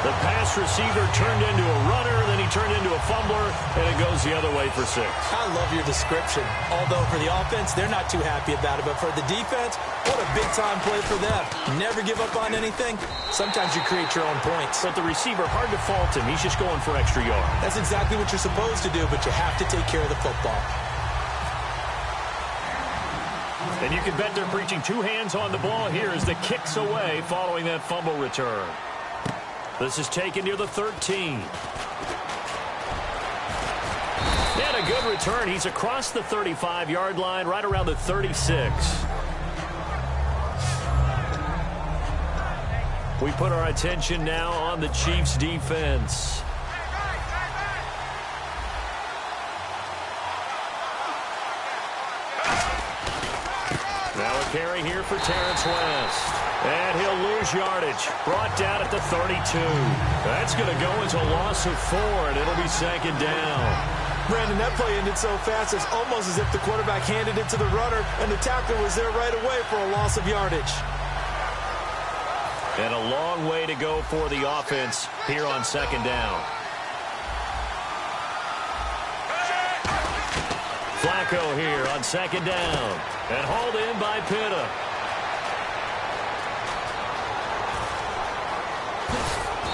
The pass receiver turned into a runner, then he turned into a fumbler, and it goes the other way for 6. I love your description. Although for the offense, they're not too happy about it. But for the defense, what a big-time play for them. Never give up on anything. Sometimes you create your own points. But the receiver, hard to fault him. He's just going for extra yards. That's exactly what you're supposed to do, but you have to take care of the football. And you can bet they're preaching 2 hands on the ball here as the kick's away following that fumble return. This is taken near the 13. And a good return. He's across the 35-yard line, right around the 36. We put our attention now on the Chiefs' defense. Now a carry here for Terrence West. And he'll lose yardage. Brought down at the 32. That's going to go into a loss of 4, and it'll be 2nd down. Brandon, that play ended so fast, it's almost as if the quarterback handed it to the runner, and the tackler was there right away for a loss of yardage. And a long way to go for the offense here on 2nd down. Flacco here on 2nd down. And hauled in by Pitta.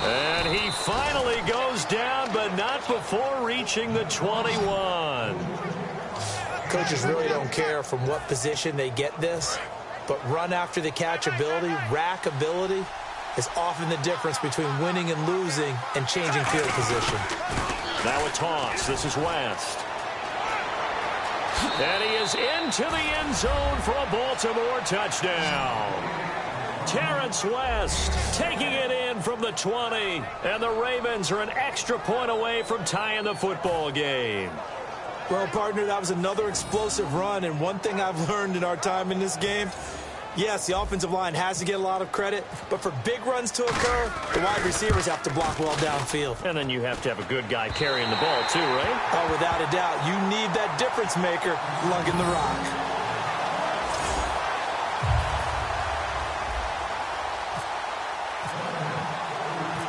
And he finally goes down, but not before reaching the 21. Coaches really don't care from what position they get this, but run after the catch ability, rack ability, is often the difference between winning and losing and changing field position. Now a toss. This is West. And he is into the end zone for a Baltimore touchdown. Terrence West taking it in from the 20. And the Ravens are an extra point away from tying the football game. Well, partner, that was another explosive run. And one thing I've learned in our time in this game, yes, the offensive line has to get a lot of credit, but for big runs to occur, the wide receivers have to block well downfield. And then you have to have a good guy carrying the ball too, right? Oh, without a doubt. You need that difference maker lugging the rock.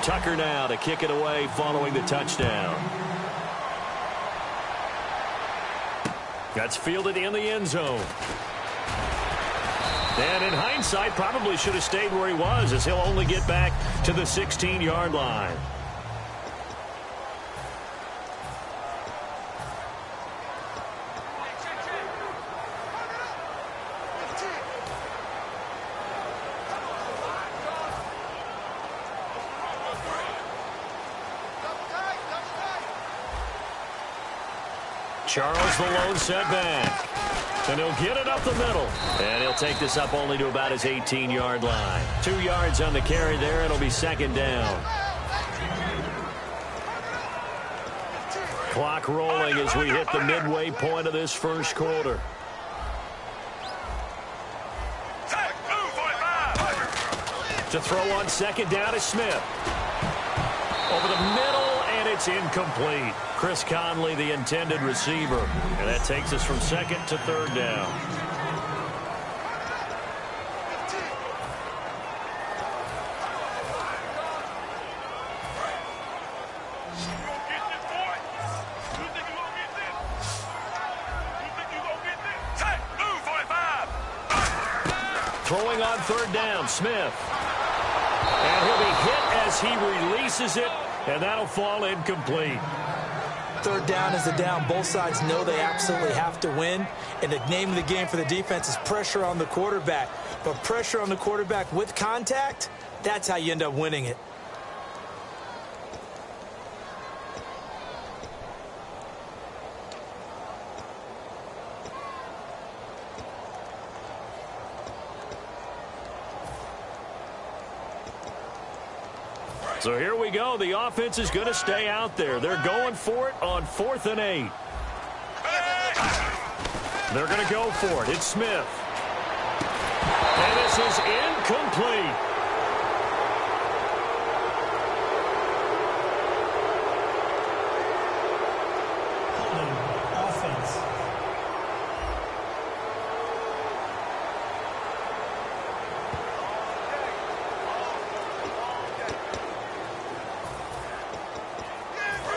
Tucker now to kick it away following the touchdown. That's fielded in the end zone. And in hindsight, probably should have stayed where he was, as he'll only get back to the 16-yard line. Charles the lone setback. And he'll get it up the middle. And he'll take this up only to about his 18-yard line. 2 yards on the carry there. It'll be 2nd down. Clock rolling as we hit the midway point of this first quarter. To throw on 2nd down is Smith. Over the middle, and it's incomplete. Chris Conley, the intended receiver. And that takes us from 2nd to 3rd down. Throwing on 3rd down, Smith. And he'll be hit as he releases it, and that'll fall incomplete. 3rd down is a down. Both sides know they absolutely have to win. And the name of the game for the defense is pressure on the quarterback. But pressure on the quarterback with contact, that's how you end up winning it. So here we go. The offense is going to stay out there. They're going for it on 4th and 8. They're going to go for it. It's Smith. And this is incomplete.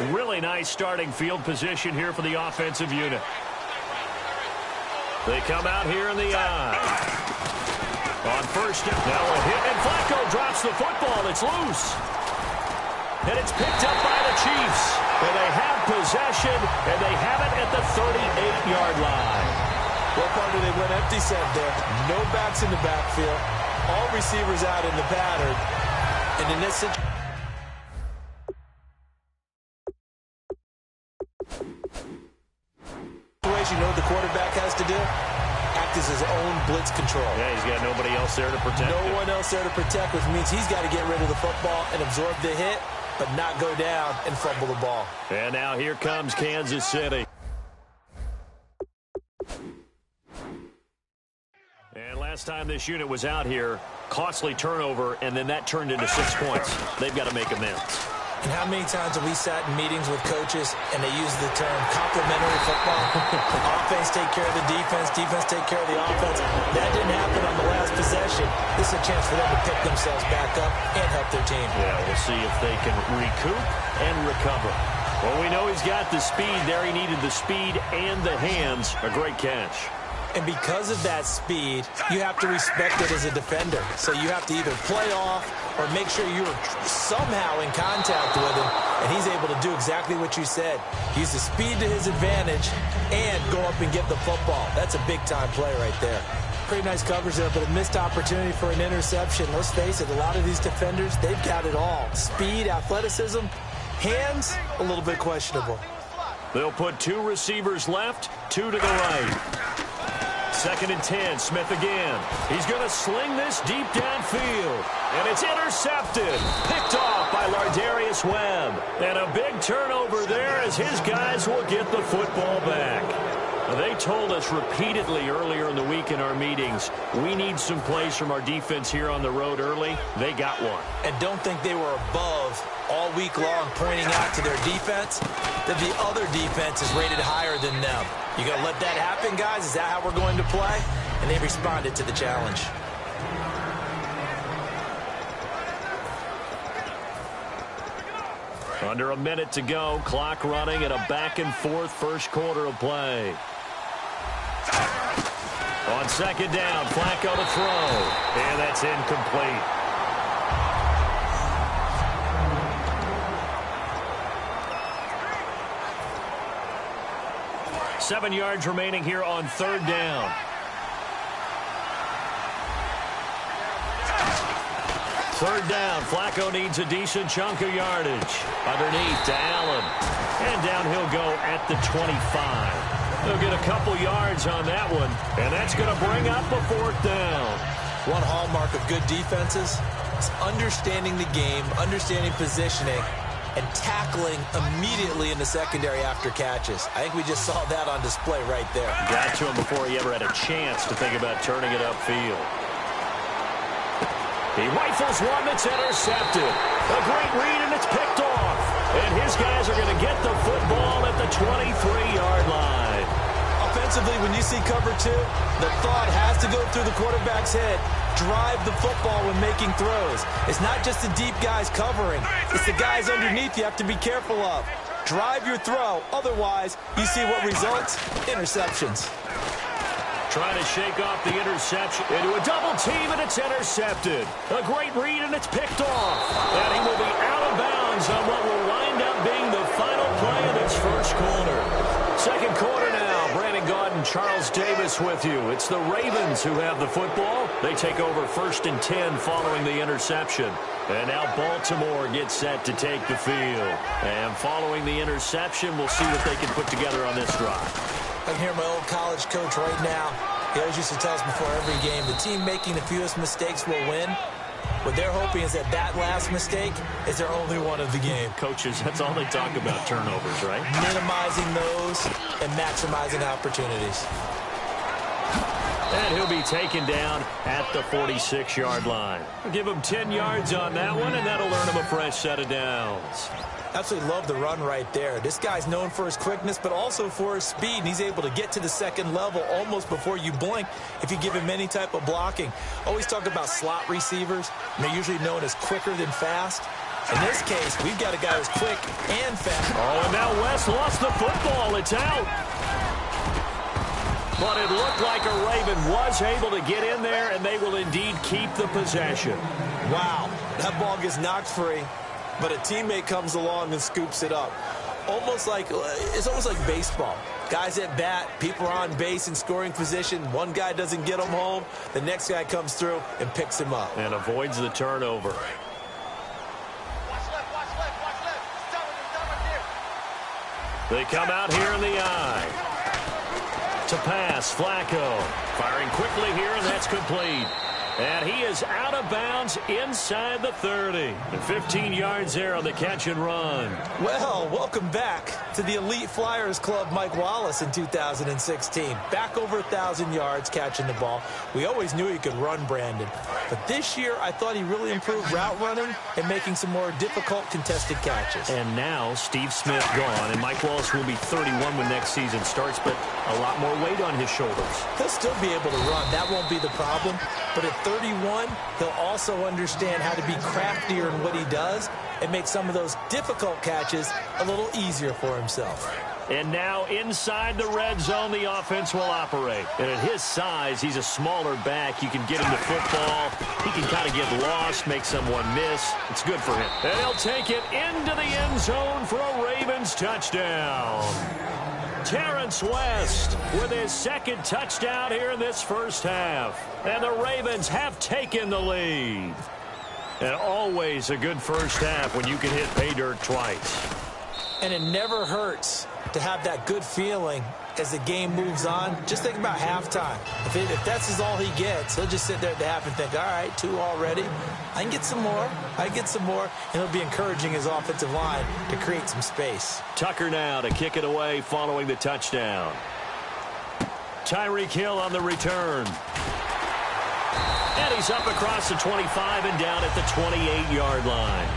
Really nice starting field position here for the offensive unit. They come out here in the eye. On first down, now a hit, and Flacco drops the football. It's loose. And it's picked up by the Chiefs. And they have possession, and they have it at the 38-yard line. What part do they went empty set there? No backs in the backfield. All receivers out in the pattern. And in this situation, you know what the quarterback has to do? Act as his own blitz control. Yeah, he's got nobody else there to protect him. No one else there to protect, which means he's got to get rid of the football and absorb the hit, but not go down and fumble the ball. And now here comes Kansas City. And last time this unit was out here, costly turnover, and then that turned into 6 points. They've got to make amends. And how many times have we sat in meetings with coaches and they use the term complementary football? Offense take care of the defense, defense take care of the offense. That didn't happen on the last possession. This is a chance for them to pick themselves back up and help their team. Yeah, we'll see if they can recoup and recover. Well, we know he's got the speed there. He needed the speed and the hands. A great catch. And because of that speed, you have to respect it as a defender. So you have to either play off or make sure you're somehow in contact with him, and he's able to do exactly what you said. Use the speed to his advantage and go up and get the football. That's a big-time play right there. Pretty nice coverage there, but a missed opportunity for an interception. Let's face it, a lot of these defenders, they've got it all. Speed, athleticism, hands, a little bit questionable. They'll put 2 receivers left, 2 to the right. 2nd and 10, Smith again. He's going to sling this deep downfield. And it's intercepted. Picked off by Lardarius Webb. And a big turnover there as his guys will get the football back. They told us repeatedly earlier in the week in our meetings, we need some plays from our defense here on the road early. They got one. And don't think they were above all week long pointing out to their defense that the other defense is rated higher than them. You going to let that happen, guys? Is that how we're going to play? And they responded to the challenge. Under a minute to go, clock running at a back-and-forth first quarter of play. On 2nd down, Flacco to throw. And that's incomplete. Seven yards remaining here on 3rd down. Third down, Flacco needs a decent chunk of yardage. Underneath to Allen. And down he'll go at the 25. They'll get a couple yards on that one, and that's going to bring up a 4th down. One hallmark of good defenses is understanding the game, understanding positioning, and tackling immediately in the secondary after catches. I think we just saw that on display right there. Got to him before he ever had a chance to think about turning it upfield. He rifles one that's intercepted. A great read, and it's picked off. And his guys are going to get the football at the 23-yard line. Offensively, when you see cover 2, the thought has to go through the quarterback's head. Drive the football when making throws. It's not just the deep guys covering. It's the guys underneath you have to be careful of. Drive your throw. Otherwise, you see what results? Interceptions. Trying to shake off the interception into a double team, and it's intercepted. A great read, and it's picked off. And he will be out of bounds on what will wind up being the final play of this first quarter. 2nd quarter now. Brandon Gaudin, Charles Davis with you. It's the Ravens who have the football. They take over 1st and 10 following the interception. And now Baltimore gets set to take the field. And following the interception, we'll see what they can put together on this drive. I can hear my old college coach right now. He always used to tell us before every game, the team making the fewest mistakes will win. What they're hoping is that that last mistake is their only one of the game. Coaches, that's all they talk about, turnovers, right? Minimizing those and maximizing opportunities. And he'll be taken down at the 46-yard line. We'll give him 10 yards on that one, and that'll earn him a fresh set of downs. Absolutely love the run right there. This guy's known for his quickness, but also for his speed, and he's able to get to the 2nd level almost before you blink if you give him any type of blocking. Always talk about slot receivers, and they're usually known as quicker than fast. In this case, we've got a guy who's quick and fast. Oh, and now West lost the football. It's out. But it looked like a Raven was able to get in there, and they will indeed keep the possession. Wow, that ball gets knocked free, but a teammate comes along and scoops it up. It's almost like baseball. Guys at bat, people are on base in scoring position. One guy doesn't get him home. The next guy comes through and picks him up. And avoids the turnover. They come out here in the eye. To pass, Flacco. Firing quickly here, and that's complete. And he is out of bounds inside the 30. And 15 yards there on the catch and run. Well, welcome back to the Elite Flyers Club, Mike Wallace, in 2016. Back over 1,000 yards catching the ball. We always knew he could run, Brandon. But this year, I thought he really improved route running and making some more difficult contested catches. And now Steve Smith gone, and Mike Wallace will be 31 when next season starts, but a lot more weight on his shoulders. He'll still be able to run. That won't be the problem. But at 31, he'll also understand how to be craftier in what he does and make some of those difficult catches a little easier for himself. And now inside the red zone, the offense will operate. And at his size, he's a smaller back. You can get him the football. He can kind of get lost, make someone miss. It's good for him. And he'll take it into the end zone for a Ravens touchdown. Terrence West with his second touchdown here in this first half. And the Ravens have taken the lead. And always a good first half when you can hit pay dirt twice. And it never hurts to have that good feeling as the game moves on. Just think about halftime. If that's all he gets, he'll just sit there at the half and think, all right, 2 already. I can get some more. And he'll be encouraging his offensive line to create some space. Tucker now to kick it away following the touchdown. Tyreek Hill on the return. And he's up across the 25 and down at the 28-yard line.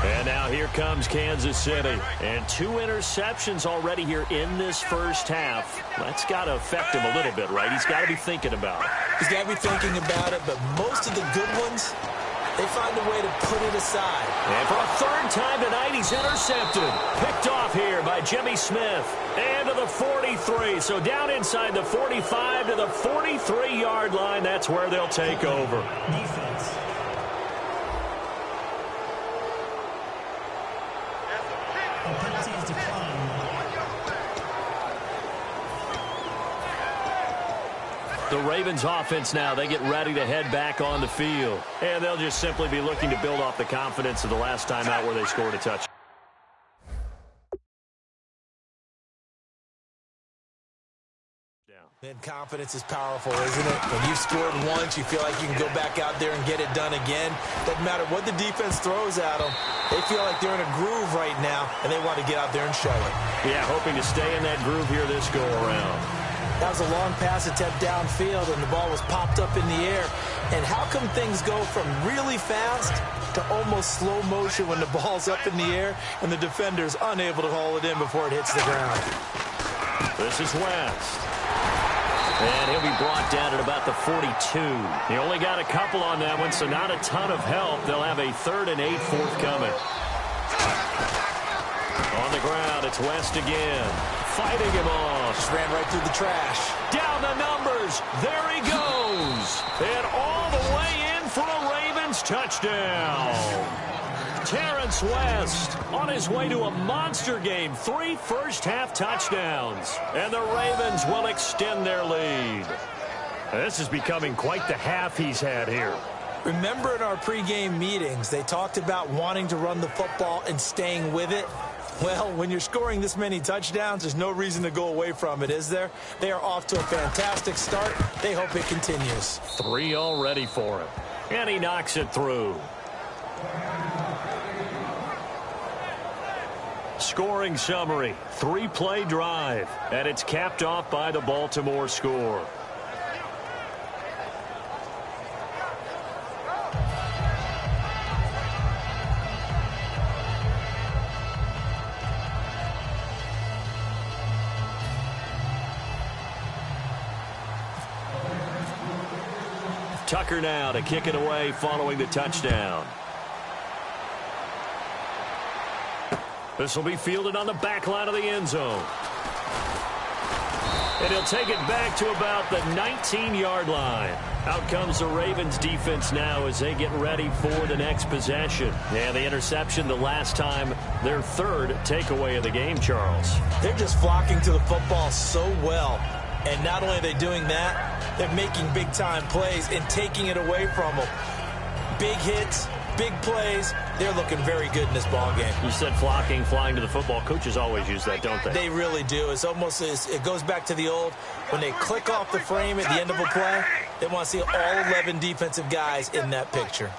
And now here comes Kansas City. And 2 interceptions already here in this first half. That's got to affect him a little bit, right? He's got to be thinking about it. He's got to be thinking about it, but most of the good ones, they find a way to put it aside. And for a third time tonight, he's intercepted. Picked off here by Jimmy Smith. And to the 43. So down inside the 45 to the 43-yard line. That's where they'll take over. Defense. The Ravens offense now, they get ready to head back on the field. And they'll just simply be looking to build off the confidence of the last time out where they scored a touchdown. And confidence is powerful, isn't it? When you've scored once, you feel like you can go back out there and get it done again. Doesn't matter what the defense throws at them. They feel like they're in a groove right now, and they want to get out there and show it. Yeah, hoping to stay in that groove here this go-around. That was a long pass attempt downfield, and the ball was popped up in the air. And how come things go from really fast to almost slow motion when the ball's up in the air and the defender's unable to haul it in before it hits the ground? This is West. And he'll be brought down at about the 42. He only got a couple on that one, so not a ton of help. They'll have a 3rd and 8 forthcoming. On the ground, it's West again. Fighting him off. Just ran right through the trash. Down the numbers. There he goes. And all the way in for a Ravens touchdown. Terrence West on his way to a monster game. 3 first-half touchdowns. And the Ravens will extend their lead. This is becoming quite the half he's had here. Remember in our pregame meetings, they talked about wanting to run the football and staying with it? Well, when you're scoring this many touchdowns, there's no reason to go away from it, is there? They are off to a fantastic start. They hope it continues. 3 already for him. And he knocks it through. Scoring summary, 3-play drive, and it's capped off by the Baltimore score. Tucker now to kick it away following the touchdown. This will be fielded on the back line of the end zone. And he'll take it back to about the 19-yard line. Out comes the Ravens defense now as they get ready for the next possession. And the interception the last time, their third takeaway of the game, Charles. They're just flocking to the football so well. And not only are they doing that, they're making big-time plays and taking it away from them. Big hits, big plays. They're looking very good in this ball game. You said flocking, flying to the football. Coaches always use that, don't they? They really do. It's almost it goes back to the old, when they click off the frame at the end of a play, they want to see all 11 defensive guys in that picture.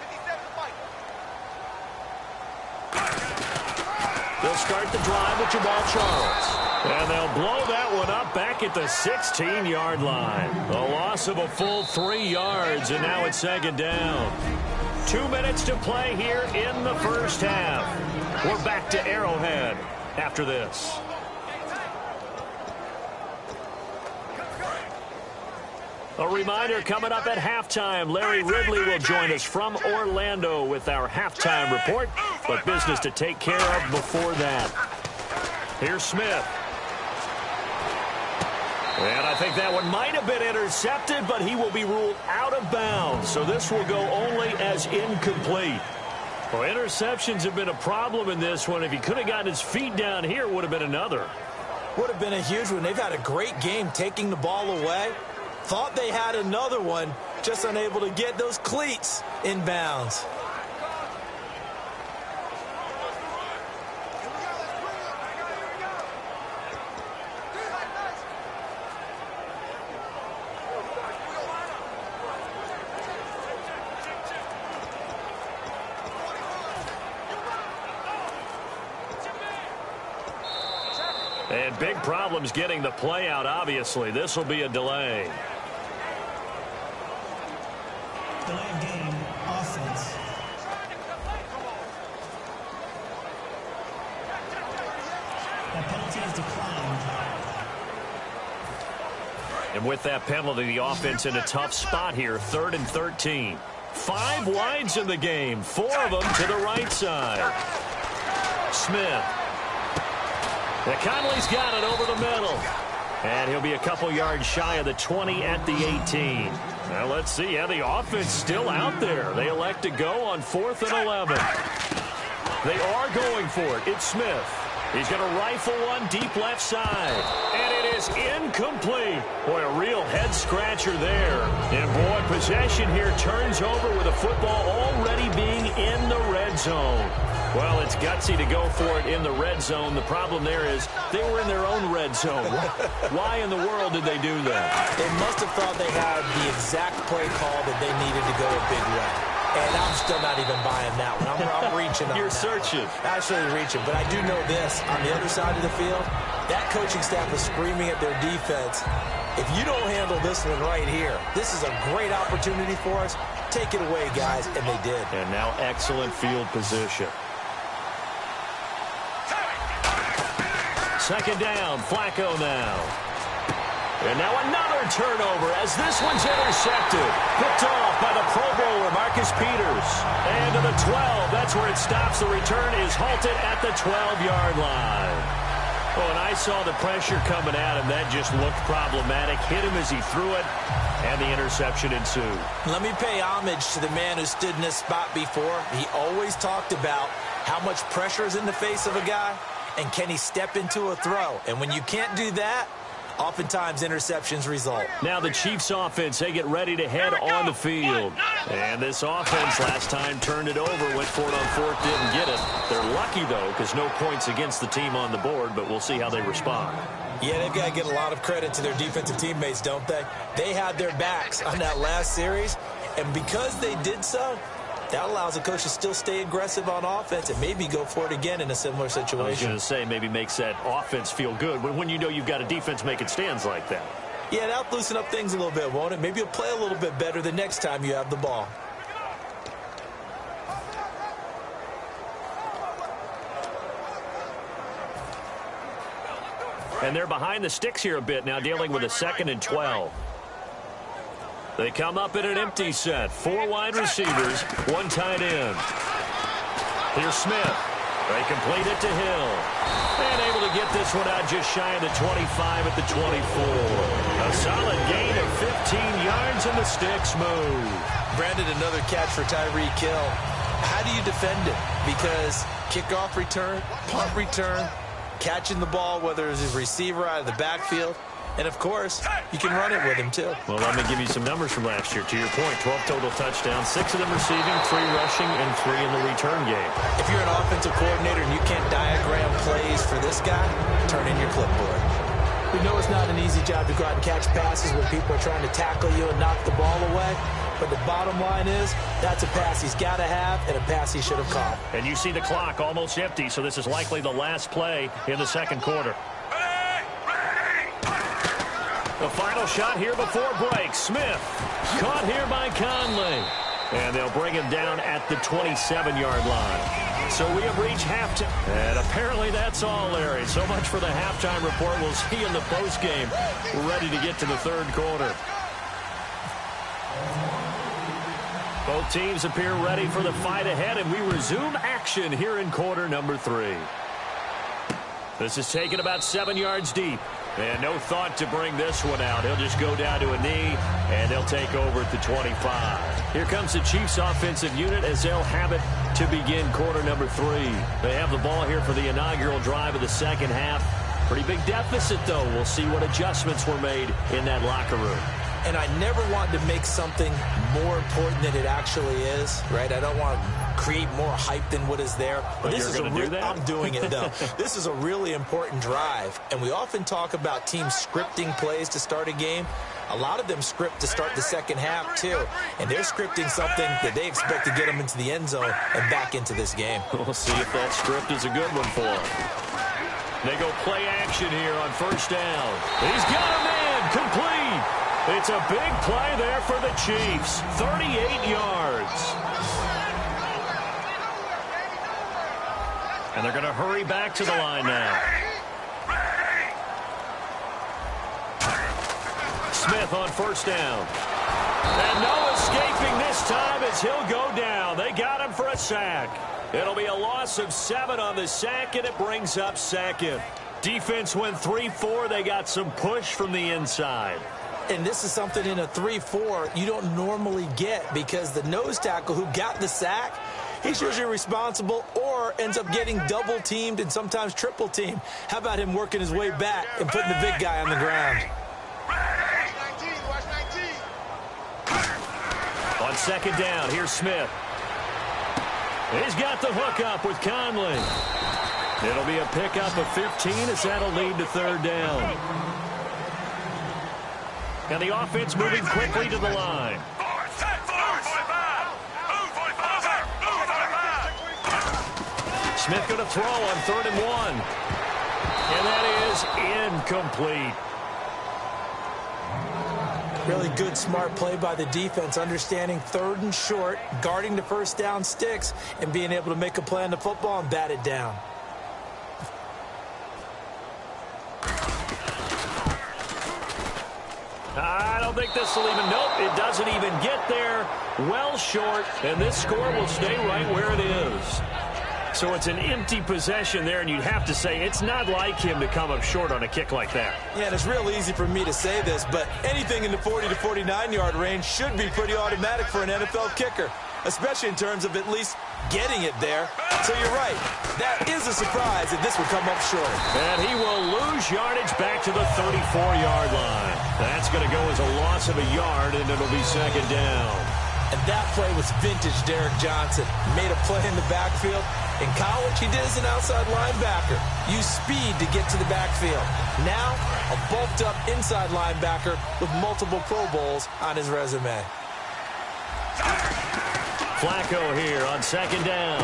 They'll start the drive with Jamal Charles. And they'll blow that one up back at the 16-yard line. A loss of a full 3 yards, and now it's second down. 2 minutes to play here in the first half. We're back to Arrowhead after this. A reminder, coming up at halftime, Larry Ridley will join us from Orlando with our halftime report, but business to take care of before that. Here's Smith. And I think that one might have been intercepted, but he will be ruled out of bounds. So this will go only as incomplete. Well, interceptions have been a problem in this one. If he could have gotten his feet down here, it would have been another. Would have been a huge one. They've had a great game taking the ball away. Thought they had another one, just unable to get those cleats in bounds. And big problems getting the play out, obviously. This will be a delay. Delay of game, offense. That penalty is declined. And with that penalty, the offense in a tough spot here. 3rd and 13. 5 wides in the game. 4 of them to the right side. Smith. Conley's got it over the middle. And he'll be a couple yards shy of the 20 at the 18. Now let's see. Yeah, the offense still out there. They elect to go on 4th and 11. They are going for it. It's Smith. He's going to rifle one deep left side. And it is incomplete. Boy, a real head-scratcher there. And, boy, possession here turns over with a football already being in the red zone. Well, it's gutsy to go for it in the red zone. The problem there is they were in their own red zone. Why in the world did they do that? They must have thought they had the exact play call that they needed to go a big way. And I'm still not even buying that one. I'm reaching on You're that searching. one. Actually reaching. But I do know this. On the other side of the field, that coaching staff is screaming at their defense. If you don't handle this one right here, this is a great opportunity for us. Take it away, guys. And they did. And now excellent field position. Second down, Flacco now. And now another turnover as this one's intercepted. Picked off by the Pro Bowler, Marcus Peters. And to the 12, that's where it stops. The return is halted at the 12-yard line. Oh, and I saw the pressure coming at him. That just looked problematic. Hit him as he threw it, and the interception ensued. Let me pay homage to the man who stood in this spot before. He always talked about how much pressure is in the face of a guy, and can he step into a throw? And when you can't do that, oftentimes interceptions result. Now the Chiefs offense, they get ready to head on the field. And this offense last time turned it over, went for it on 4th, didn't get it. They're lucky, though, because no points against the team on the board, but we'll see how they respond. Yeah, they've got to get a lot of credit to their defensive teammates, don't they? They had their backs on that last series, and because they did so, that allows the coach to still stay aggressive on offense and maybe go for it again in a similar situation. I was going to say, maybe makes that offense feel good when you know you've got a defense making stands like that. Yeah, that'll loosen up things a little bit, won't it? Maybe you'll play a little bit better the next time you have the ball. And they're behind the sticks here a bit now, dealing with a 2nd and 12. They come up in an empty set. 4 wide receivers, 1 tight end. Here's Smith. They complete it to Hill. And able to get this one out just shy of the 25 at the 24. A solid gain of 15 yards and the sticks move. Brandon, another catch for Tyreek Hill. How do you defend it? Because kickoff return, punt return, catching the ball, whether it's a receiver out of the backfield, and, of course, you can run it with him, too. Well, let me give you some numbers from last year. To your point, 12 total touchdowns, 6 of them receiving, 3 rushing, and 3 in the return game. If you're an offensive coordinator and you can't diagram plays for this guy, turn in your clipboard. We know it's not an easy job to go out and catch passes when people are trying to tackle you and knock the ball away. But the bottom line is, that's a pass he's got to have and a pass he should have caught. And you see the clock almost empty, so this is likely the last play in the second quarter. The final shot here before break. Smith caught here by Conley. And they'll bring him down at the 27-yard line. So we have reached halftime. And apparently that's all, Larry. So much for the halftime report. We'll see you in the postgame. We're ready to get to the third quarter. Both teams appear ready for the fight ahead, and we resume action here in quarter number 3. This is taken about 7 yards deep. And no thought to bring this one out. He'll just go down to a knee, and they'll take over at the 25. Here comes the Chiefs offensive unit as they'll have it to begin quarter number 3. They have the ball here for the inaugural drive of the second half. Pretty big deficit, though. We'll see what adjustments were made in that locker room. And I never want to make something more important than it actually is, right? I don't want to create more hype than what is there. But this is do that? I'm doing it, though. This is a really important drive. And we often talk about teams scripting plays to start a game. A lot of them script to start the second half, too. And they're scripting something that they expect to get them into the end zone and back into this game. We'll see if that script is a good one for them. They go play action here on first down. He's got a man complete. It's a big play there for the Chiefs. 38 yards. And they're going to hurry back to the line now. Smith on first down. And no escaping this time as he'll go down. They got him for a sack. It'll be a loss of 7 on the sack, and it brings up second. Defense went 3-4. They got some push from the inside. And this is something in a 3-4 you don't normally get because the nose tackle who got the sack, he's usually responsible or ends up getting double-teamed and sometimes triple-teamed. How about him working his way back and putting the big guy on the ground? On second down, here's Smith. He's got the hook up with Conley. It'll be a pickup of 15 as that'll lead to third down. And the offense moving quickly to the line. Smith going to throw on 3rd and 1. And that is incomplete. Really good, smart play by the defense, understanding 3rd and short, guarding the first down sticks, and being able to make a play on the football and bat it down. I don't think this will even, nope, it doesn't even get there. Well short, and this score will stay right where it is. So it's an empty possession there, and you'd have to say it's not like him to come up short on a kick like that. Yeah, and it's real easy for me to say this, but anything in the 40 to 49-yard range should be pretty automatic for an NFL kicker, especially in terms of at least getting it there. So you're right. That is a surprise if this would come up short. And he will lose yardage back to the 34-yard line. That's going to go as a loss of a yard, and it'll be second down. And that play was vintage Derek Johnson. Made a play in the backfield. In college, he did as an outside linebacker. Used speed to get to the backfield. Now, a bulked-up inside linebacker with multiple Pro Bowls on his resume. Flacco here on second down.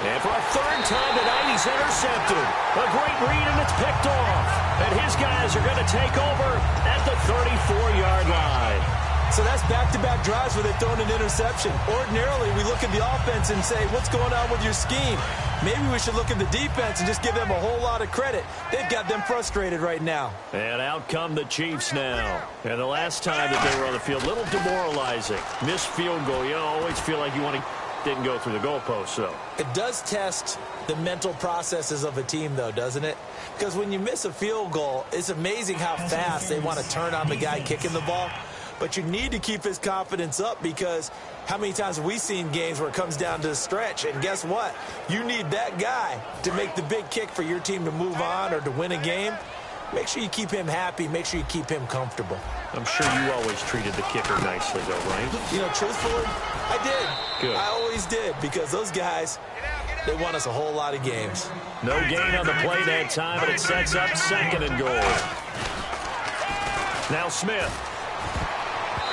And for a 3rd time tonight, he's intercepted. A great read, and it's picked off. And his guys are going to take over at the 34-yard line. So that's back-to-back drives where they've thrown an interception. Ordinarily, we look at the offense and say, what's going on with your scheme? Maybe we should look at the defense and just give them a whole lot of credit. They've got them frustrated right now. And out come the Chiefs now. And the last time that they were on the field, a little demoralizing. Missed field goal. You always feel like you want to didn't go through the goalpost, so. It does test the mental processes of a team, though, doesn't it? Because when you miss a field goal, it's amazing how fast they want to turn on the guy kicking the ball. But you need to keep his confidence up, because how many times have we seen games where it comes down to the stretch? And guess what? You need that guy to make the big kick for your team to move on or to win a game. Make sure you keep him happy. Make sure you keep him comfortable. I'm sure you always treated the kicker nicely, though, right? You know, truthfully, I did. Good. I always did, because those guys, they won us a whole lot of games. No gain on the play that time, but it sets up 2nd and goal. Now Smith.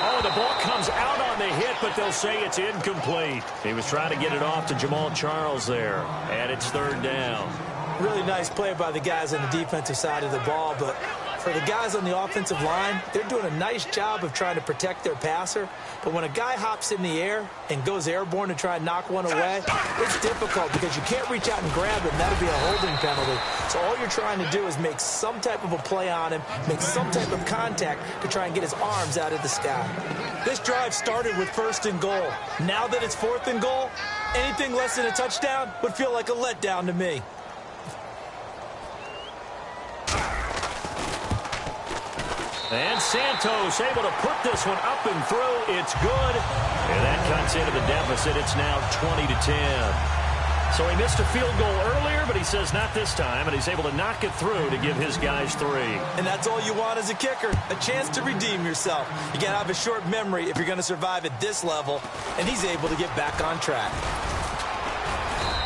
Oh, the ball comes out on the hit, but they'll say it's incomplete. He was trying to get it off to Jamal Charles there, and it's 3rd down. Really nice play by the guys on the defensive side of the ball, but for the guys on the offensive line, they're doing a nice job of trying to protect their passer. But when a guy hops in the air and goes airborne to try and knock one away, it's difficult because you can't reach out and grab him. That'll be a holding penalty. So all you're trying to do is make some type of a play on him, make some type of contact to try and get his arms out of the sky. This drive started with 1st and goal. Now that it's 4th and goal, anything less than a touchdown would feel like a letdown to me. And Santos able to put this one up and through. It's good. And that cuts into the deficit. It's now 20-10. So he missed a field goal earlier, but he says not this time, and he's able to knock it through to give his guys 3. And that's all you want as a kicker, a chance to redeem yourself. You got to have a short memory if you're going to survive at this level, and he's able to get back on track.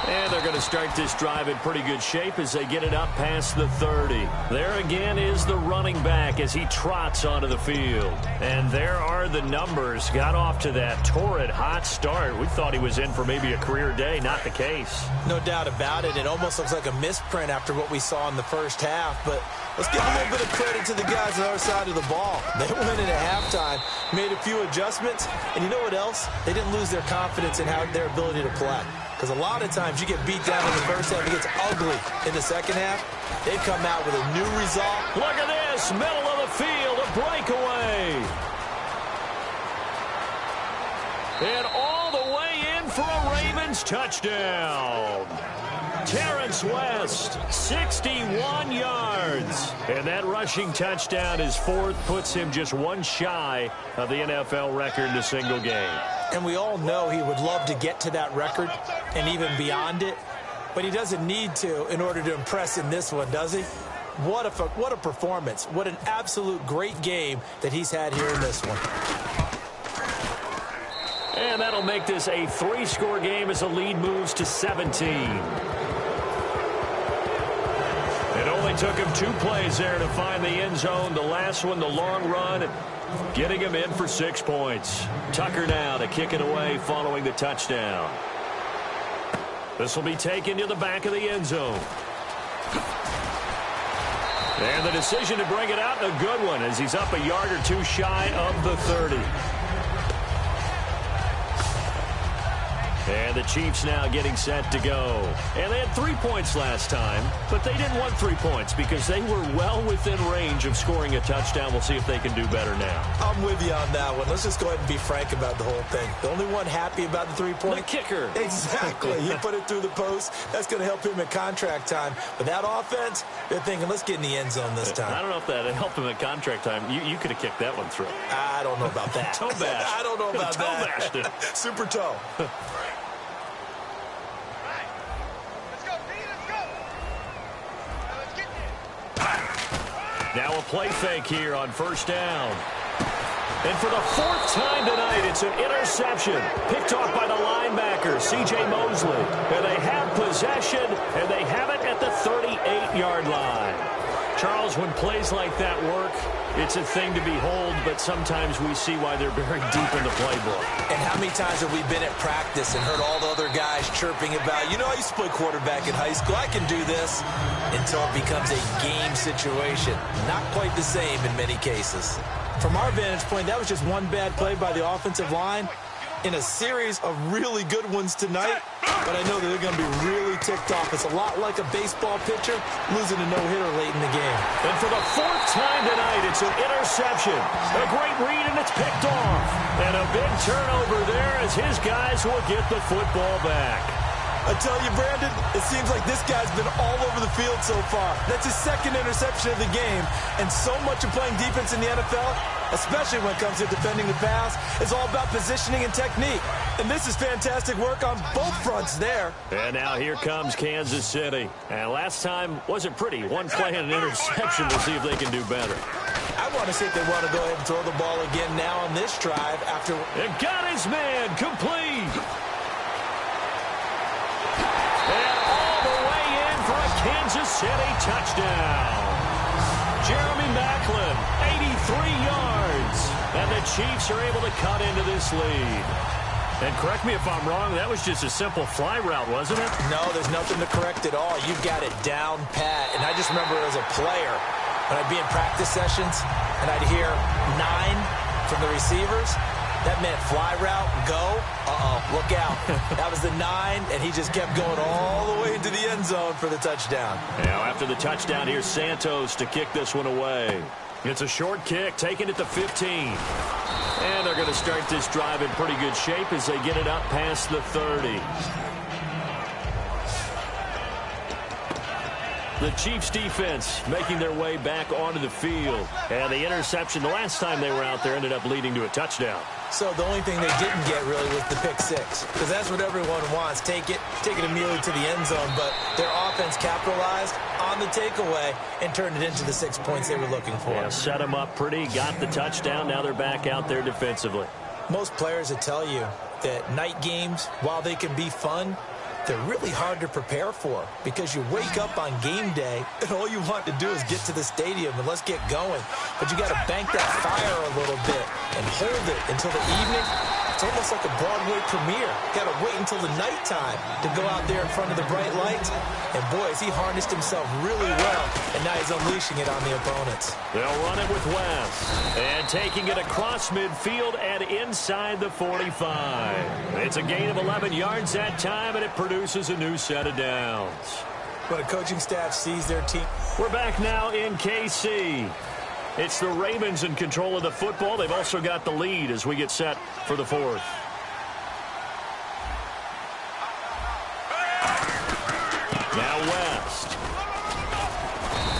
And they're going to start this drive in pretty good shape as they get it up past the 30. There again is the running back as he trots onto the field. And there are the numbers. Got off to that torrid hot start. We thought he was in for maybe a career day. Not the case. No doubt about it. It almost looks like a misprint after what we saw in the first half. But let's give a little bit of credit to the guys on our side of the ball. They went in at halftime, made a few adjustments. And you know what else? They didn't lose their confidence in their ability to play. Because a lot of times you get beat down in the first half, it gets ugly in the second half. They've come out with a new resolve. Look at this, middle of the field, a breakaway. And all the way in for a Ravens touchdown. Terrence West, 61 yards. And that rushing touchdown is 4th, puts him just one shy of the NFL record in a single game. And we all know he would love to get to that record and even beyond it. But he doesn't need to in order to impress in this one, does he? What a performance. What an absolute great game that he's had here in this one. And that'll make this a 3-score game as the lead moves to 17. It only took him 2 plays there to find the end zone. The last one, the long run, getting him in for 6 points. Tucker now to kick it away following the touchdown. This will be taken to the back of the end zone. And the decision to bring it out, a good one, as he's up a yard or 2 shy of the 30. And the Chiefs now getting set to go. And they had 3 points last time, but they didn't want 3 points because they were well within range of scoring a touchdown. We'll see if they can do better now. I'm with you on that one. Let's just go ahead and be frank about the whole thing. The only one happy about the 3-point? The kicker. Exactly. He put it through the post. That's going to help him at contract time. But that offense, they're thinking, let's get in the end zone this time. I don't know if that helped him at contract time. You could have kicked that one through. I don't know about that. Toe bash. I don't know about toe that. Bashed it. Super toe. Now a play fake here on 1st down. And for the 4th time tonight, it's an interception. Picked off by the linebacker, C.J. Mosley. And they have possession, and they have it at the 38-yard line. Charles, when plays like that work, it's a thing to behold, but sometimes we see why they're buried deep in the playbook. And how many times have we been at practice and heard all the other guys chirping about, you know, I used to play quarterback in high school, I can do this, until it becomes a game situation. Not quite the same in many cases. From our vantage point, that was just one bad play by the offensive line. in a series of really good ones tonight, but I know that they're going to be really ticked off. It's a lot like a baseball pitcher losing a no-hitter late in the game. And for the fourth time tonight, it's an interception. A great read, and it's picked off. And a big turnover there as his guys will get the football back. I tell you, Brandon, it seems like this guy's been all over the field so far. That's his second interception of the game, and so much of playing defense in the NFL, especially when it comes to defending the pass, is all about positioning and technique. And this is fantastic work on both fronts there. And now here comes Kansas City. And last time wasn't pretty. One play and an interception. We'll see if they can do better. I want to see if they want to go ahead and throw the ball again now on this drive after... And got his man complete. And all the way in for a Kansas City touchdown. Jeremy Maclin, 83 yards. And the Chiefs are able to cut into this lead. And correct me if I'm wrong, that was just a simple fly route, wasn't it? No, there's nothing to correct at all. You've got it down pat. And I just remember as a player, when I'd be in practice sessions and I'd hear 9 from the receivers, that meant fly route, go, look out. That was the 9, and he just kept going all the way into the end zone for the touchdown. Now after the touchdown, here's Santos to kick this one away. It's a short kick, taking it to 15. And they're going to start this drive in pretty good shape as they get it up past the 30. The Chiefs defense making their way back onto the field. And the interception the last time they were out there ended up leading to a touchdown. So the only thing they didn't get really was the pick six, because that's what everyone wants. Take it immediately to the end zone, but their offense capitalized on the takeaway and turned it into the 6 points they were looking for. Yeah, set them up pretty, got the touchdown. Now they're back out there defensively. Most players will tell you that night games, while they can be fun, they're really hard to prepare for, because you wake up on game day and all you want to do is get to the stadium and let's get going. But you got to bank that fire a little bit and hold it until the evening. It's almost like a Broadway premiere. Got to wait until the nighttime to go out there in front of the bright lights. And boy, has he harnessed himself really well, and now he's unleashing it on the opponents. They'll run it with West. And taking it across midfield and inside the 45. It's a gain of 11 yards that time, and it produces a new set of downs. When a coaching staff sees their team. We're back now in KC. It's the Ravens in control of the football. They've also got the lead as we get set for the fourth. Now West.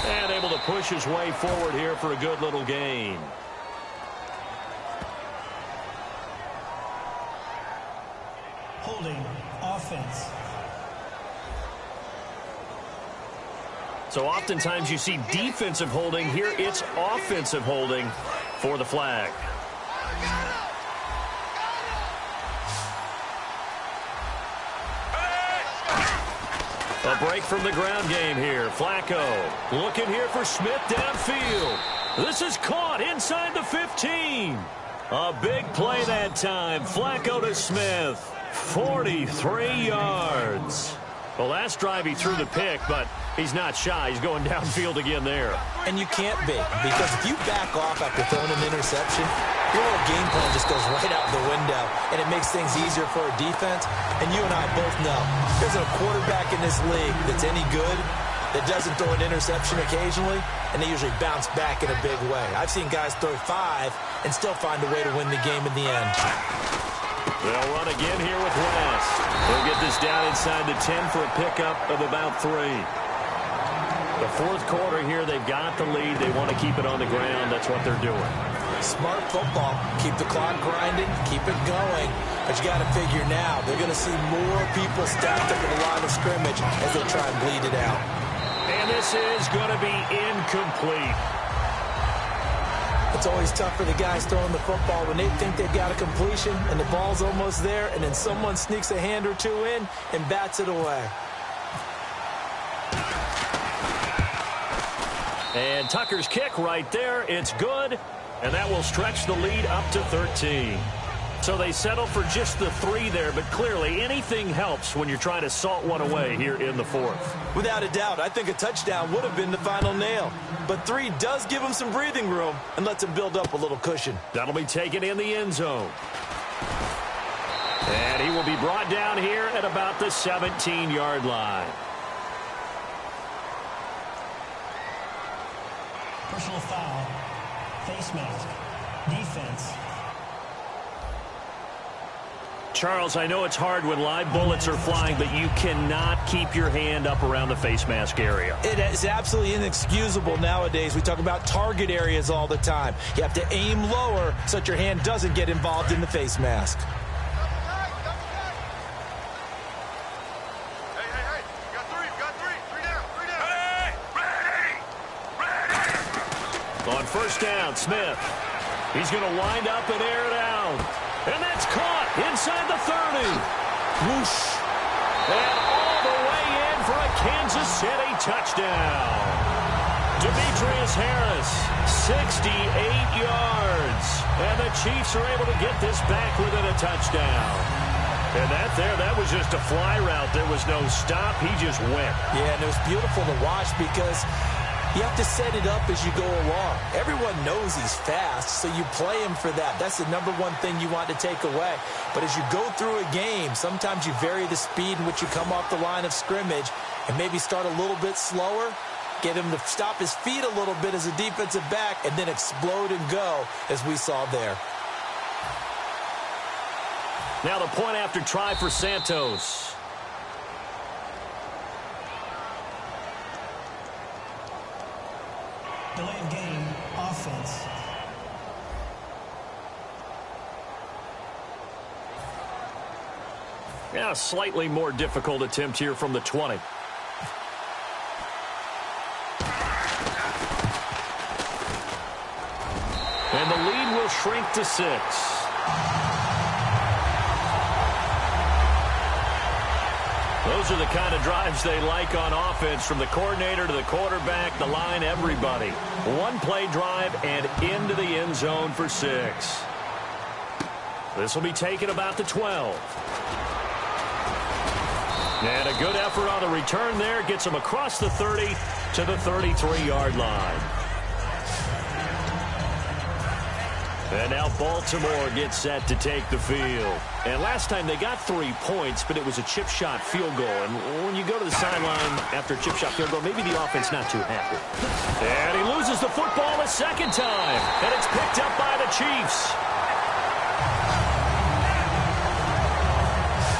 And able to push his way forward here for a good little gain. Holding offense. So oftentimes you see defensive holding. Here it's offensive holding for the flag. A break from the ground game here. Flacco looking here for Smith downfield. This is caught inside the 15. A big play that time. Flacco to Smith. 43 yards. Well, last drive he threw the pick, but he's not shy. He's going downfield again there. And you can't be, because if you back off after throwing an interception, your whole game plan just goes right out the window, and it makes things easier for a defense. And you and I both know there's a quarterback in this league that's any good that doesn't throw an interception occasionally, and they usually bounce back in a big way. I've seen guys throw 5 and still find a way to win the game in the end. They'll run again here with West. They'll get this down inside the 10 for a pickup of about 3. The fourth quarter here, they've got the lead. They want to keep it on the ground. That's what they're doing. Smart football. Keep the clock grinding. Keep it going. But you got to figure now, they're going to see more people stacked up in the line of scrimmage as they try and bleed it out. And this is going to be incomplete. It's always tough for the guys throwing the football when they think they've got a completion and the ball's almost there, and then someone sneaks a hand or two in and bats it away. And Tucker's kick right there. It's good, and that will stretch the lead up to 13. So they settle for just the 3 there, but clearly anything helps when you're trying to salt one away here in the fourth. Without a doubt, I think a touchdown would have been the final nail. But 3 does give them some breathing room and lets them build up a little cushion. That'll be taken in the end zone. And he will be brought down here at about the 17-yard line. Personal foul. Face mask. Defense. Charles, I know it's hard when live bullets are flying, but you cannot keep your hand up around the face mask area. It is absolutely inexcusable nowadays. We talk about target areas all the time. You have to aim lower so that your hand doesn't get involved in the face mask. On first down, Smith. He's going to wind up and air it out. And that's caught inside the 30. Whoosh. And all the way in for a Kansas City touchdown. Demetrius Harris, 68 yards. And the Chiefs are able to get this back within a touchdown. And that was just a fly route. There was no stop. He just went. Yeah, and it was beautiful to watch because you have to set it up as you go along. Everyone knows he's fast, so you play him for that. That's the number one thing you want to take away. But as you go through a game, sometimes you vary the speed in which you come off the line of scrimmage and maybe start a little bit slower, get him to stop his feet a little bit as a defensive back, and then explode and go, as we saw there. Now the point after try for Santos. Delay of game. Offense. Yeah, a slightly more difficult attempt here from the 20. And the lead will shrink to 6. Those are the kind of drives they like on offense, from the coordinator to the quarterback, the line, everybody. One play drive and into the end zone for 6. This will be taken about the 12. And a good effort on the return there. Gets him across the 30 to the 33-yard line. And now Baltimore gets set to take the field. And last time they got 3 points, but it was a chip shot field goal. And when you go to the sideline after a chip shot field goal, maybe the offense not too happy. And he loses the football a second time. And it's picked up by the Chiefs.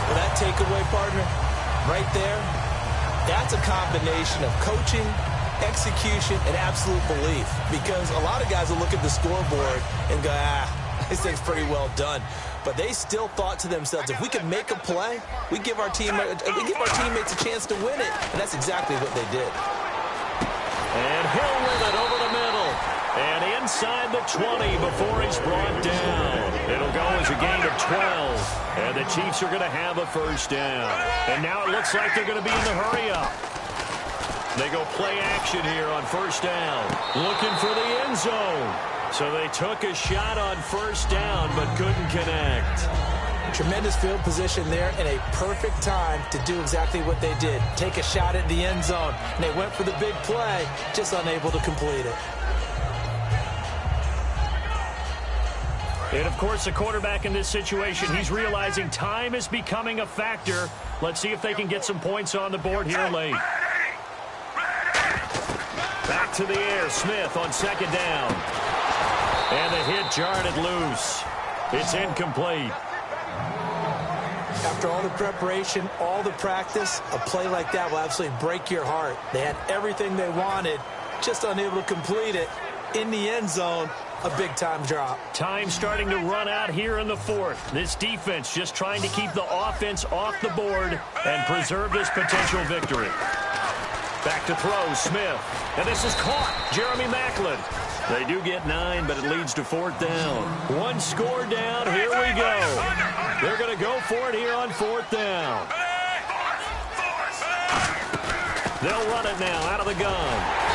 Well, that takeaway, partner, right there, that's a combination of coaching, execution, and absolute belief, because a lot of guys will look at the scoreboard and go, this thing's pretty well done. But they still thought to themselves, if we can make a play, we give our teammates a chance to win it. And that's exactly what they did. And Hill with it over the middle. And inside the 20 before he's brought down. It'll go as a gain of 12. And the Chiefs are going to have a first down. And now it looks like they're going to be in the hurry-up. They go play action here on first down. Looking for the end zone. So they took a shot on first down but couldn't connect. Tremendous field position there and a perfect time to do exactly what they did. Take a shot at the end zone. And they went for the big play, just unable to complete it. And, of course, the quarterback in this situation, he's realizing time is becoming a factor. Let's see if they can get some points on the board here late. Back to the air, Smith on second down. And the hit jarred it loose. It's incomplete. After all the preparation, all the practice, a play like that will absolutely break your heart. They had everything they wanted, just unable to complete it. In the end zone, a big-time drop. Time starting to run out here in the fourth. This defense just trying to keep the offense off the board and preserve this potential victory. Back to throw, Smith. And this is caught. Jeremy Maclin. They do get 9, but it leads to fourth down. One score down. Here we go. They're going to go for it here on fourth down. They'll run it now out of the gun.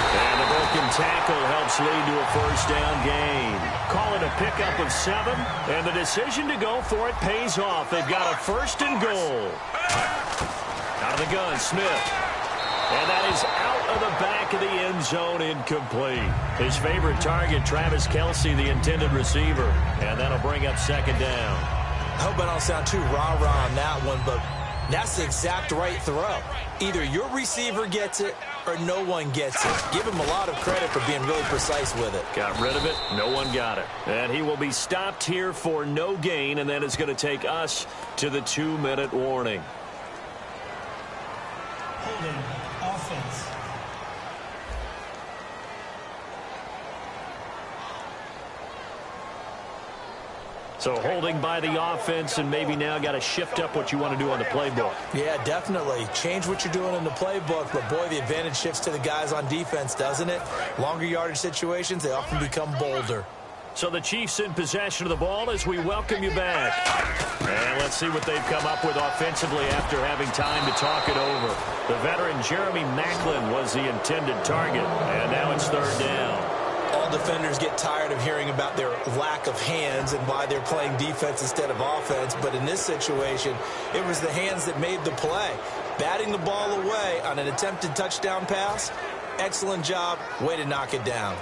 And the broken tackle helps lead to a first down gain. Call it a pickup of 7, and the decision to go for it pays off. They've got a first and goal. Out of the gun, Smith. And that is out of the back of the end zone, incomplete. His favorite target, Travis Kelce, the intended receiver. And that'll bring up second down. I hope I don't sound too rah-rah on that one, but that's the exact right throw. Either your receiver gets it or no one gets it. Give him a lot of credit for being really precise with it. Got rid of it. No one got it. And he will be stopped here for no gain, and then it's going to take us to the 2-minute warning. Holding offense. So holding by the offense, and maybe now got to shift up what you want to do on the playbook. Yeah, definitely. Change what you're doing in the playbook, but boy, the advantage shifts to the guys on defense, doesn't it? Longer yardage situations, they often become bolder. So the Chiefs in possession of the ball as we welcome you back. And let's see what they've come up with offensively after having time to talk it over. The veteran Jeremy Maclin was the intended target, and now it's 3rd down. All defenders get tired of hearing about their lack of hands and why they're playing defense instead of offense. But in this situation, it was the hands that made the play. Batting the ball away on an attempted touchdown pass, excellent job. Way to knock it down.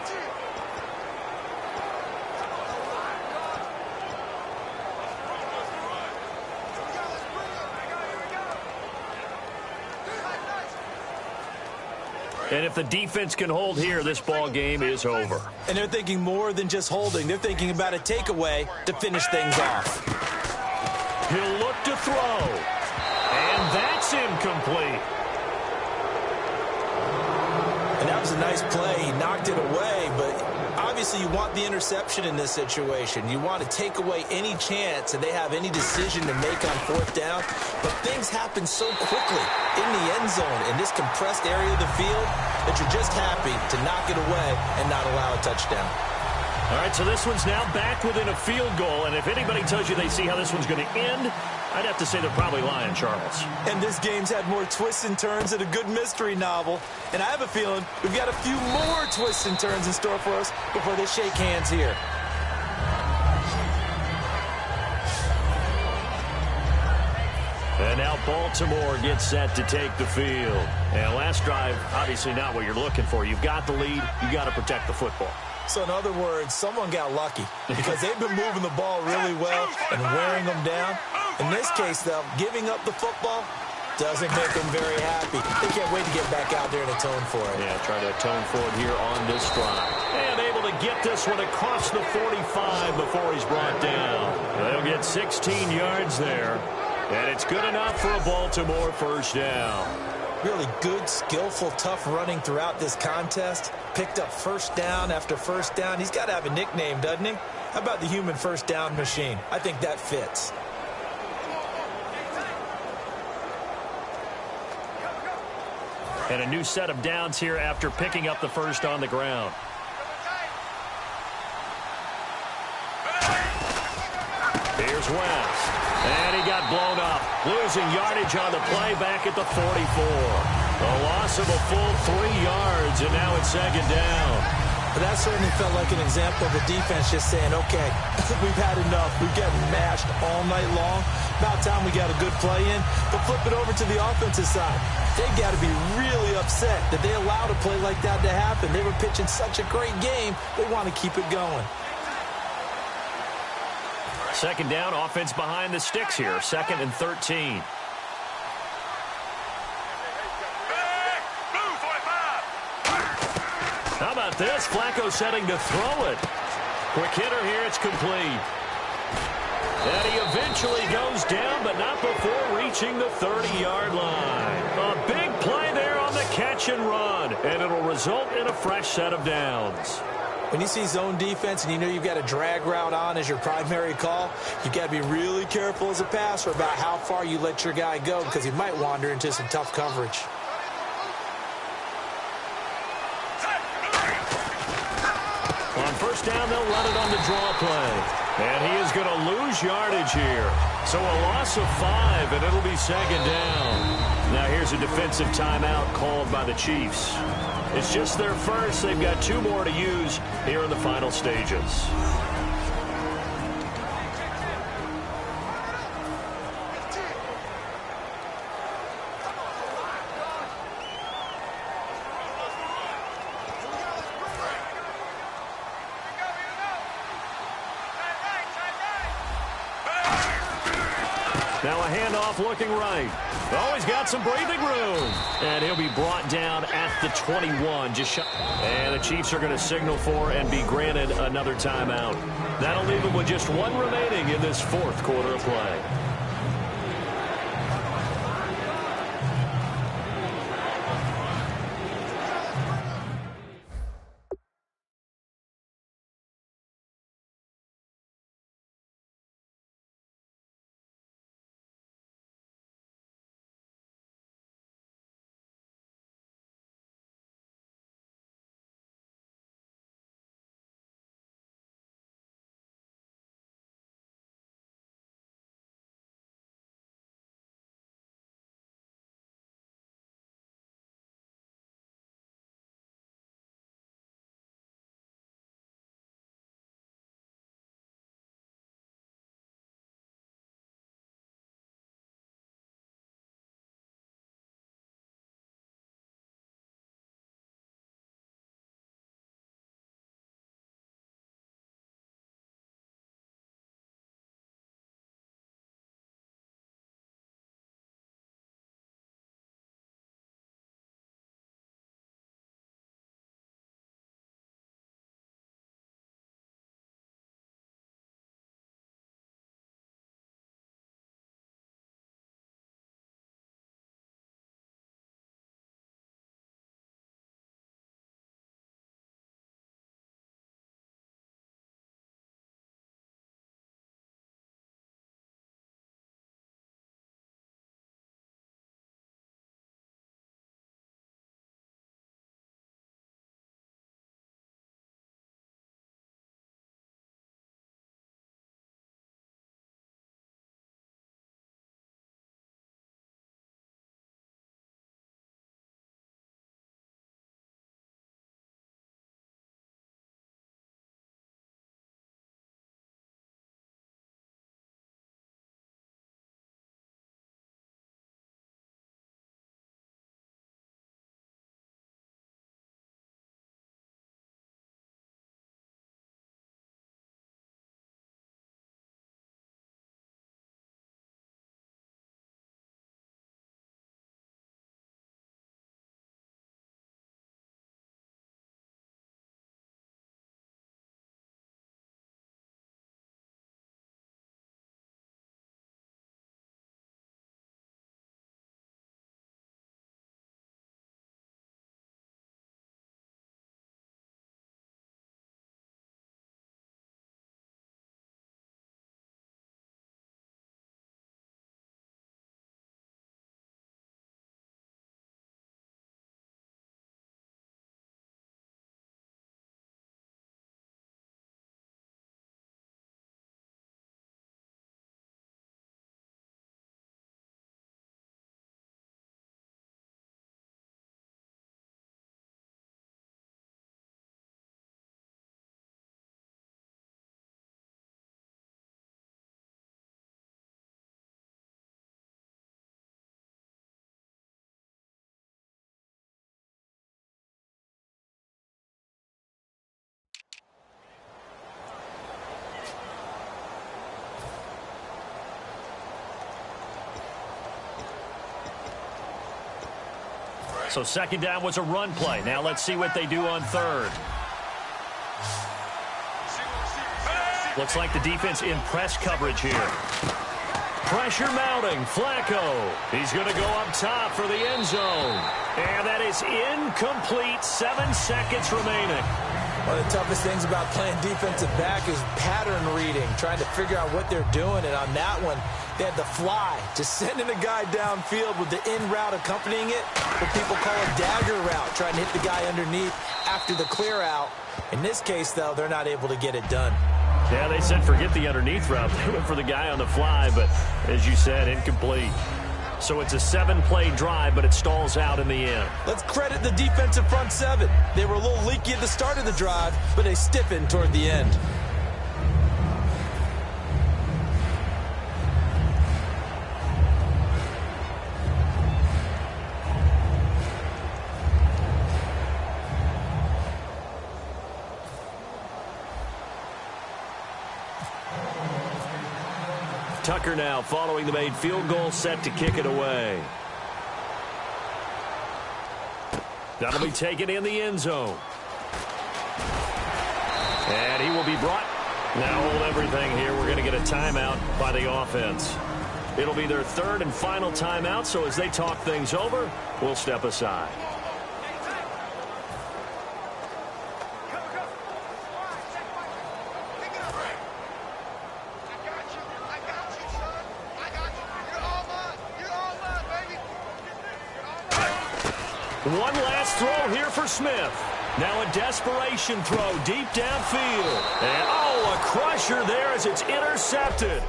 And if the defense can hold here, this ball game is over. And they're thinking more than just holding. They're thinking about a takeaway to finish things off. He'll look to throw. And that's incomplete. And that was a nice play. He knocked it away, but obviously you want the interception in this situation. You want to take away any chance that they have any decision to make on 4th down. But things happen so quickly in the end zone in this compressed area of the field that you're just happy to knock it away and not allow a touchdown. All right, so this one's now back within a field goal. And if anybody tells you they see how this one's going to end, I'd have to say they're probably lying, Charles. And this game's had more twists and turns than a good mystery novel. And I have a feeling we've got a few more twists and turns in store for us before they shake hands here. And now Baltimore gets set to take the field. And last drive, obviously not what you're looking for. You've got the lead. You've got to protect the football. So in other words, someone got lucky because they've been moving the ball really well and wearing them down. In this case, though, giving up the football doesn't make them very happy. They can't wait to get back out there and atone for it. Yeah, try to atone for it here on this drive. And able to get this one across the 45 before he's brought down. They'll get 16 yards there. And it's good enough for a Baltimore 1st down. Really good, skillful, tough running throughout this contest. Picked up 1st down after 1st down. He's got to have a nickname, doesn't he? How about the human 1st down machine? I think that fits. And a new set of downs here after picking up the 1st on the ground. Here's West. And he got blown up. Losing yardage on the play back at the 44. A loss of a full 3 yards, and now it's 2nd down. But that certainly felt like an example of the defense just saying, okay, we've had enough. We've gotten mashed all night long. About time we got a good play in. But flip it over to the offensive side. They've got to be really upset that they allowed a play like that to happen. They were pitching such a great game, they want to keep it going. 2nd down, offense behind the sticks here. 2nd and 13. How about this? Flacco setting to throw it. Quick hitter here. It's complete. And he eventually goes down, but not before reaching the 30-yard line. A big play there on the catch and run, and it'll result in a fresh set of downs. When you see zone defense and you know you've got a drag route on as your primary call, you've got to be really careful as a passer about how far you let your guy go because he might wander into some tough coverage. On 1st down, they'll run it on the draw play. And he is going to lose yardage here. So a loss of 5, and it'll be 2nd down. Now here's a defensive timeout called by the Chiefs. It's just their first. They've got 2 more to use here in the final stages. Now a handoff looking right. Oh, he's got some breathing room. And he'll be brought down at the 21. And the Chiefs are going to signal for and be granted another timeout. That'll leave them with just one remaining in this fourth quarter of play. So second down was a run play. Now let's see what they do on third. Looks like the defense in press coverage here. Pressure mounting. Flacco. He's going to go up top for the end zone. And that is incomplete. 7 seconds remaining. One of the toughest things about playing defensive back is pattern reading, trying to figure out what they're doing. And on that one, they had the fly, just sending a guy downfield with the in route accompanying it, what people call a dagger route, trying to hit the guy underneath after the clear out. In this case, though, they're not able to get it done. Yeah, they said forget the underneath route. They went for the guy on the fly, but as you said, incomplete. So it's a 7-play drive, but it stalls out in the end. Let's credit the defensive front seven. They were a little leaky at the start of the drive, but they stiffened toward the end. Tucker now following the made field goal, set to kick it away. That'll be taken in the end zone. And he will be brought. Now hold everything here. We're going to get a timeout by the offense. It'll be their third and final timeout, so as they talk things over, we'll step aside. One last throw here for Smith. Now a desperation throw deep downfield. And, oh, a crusher there as it's intercepted.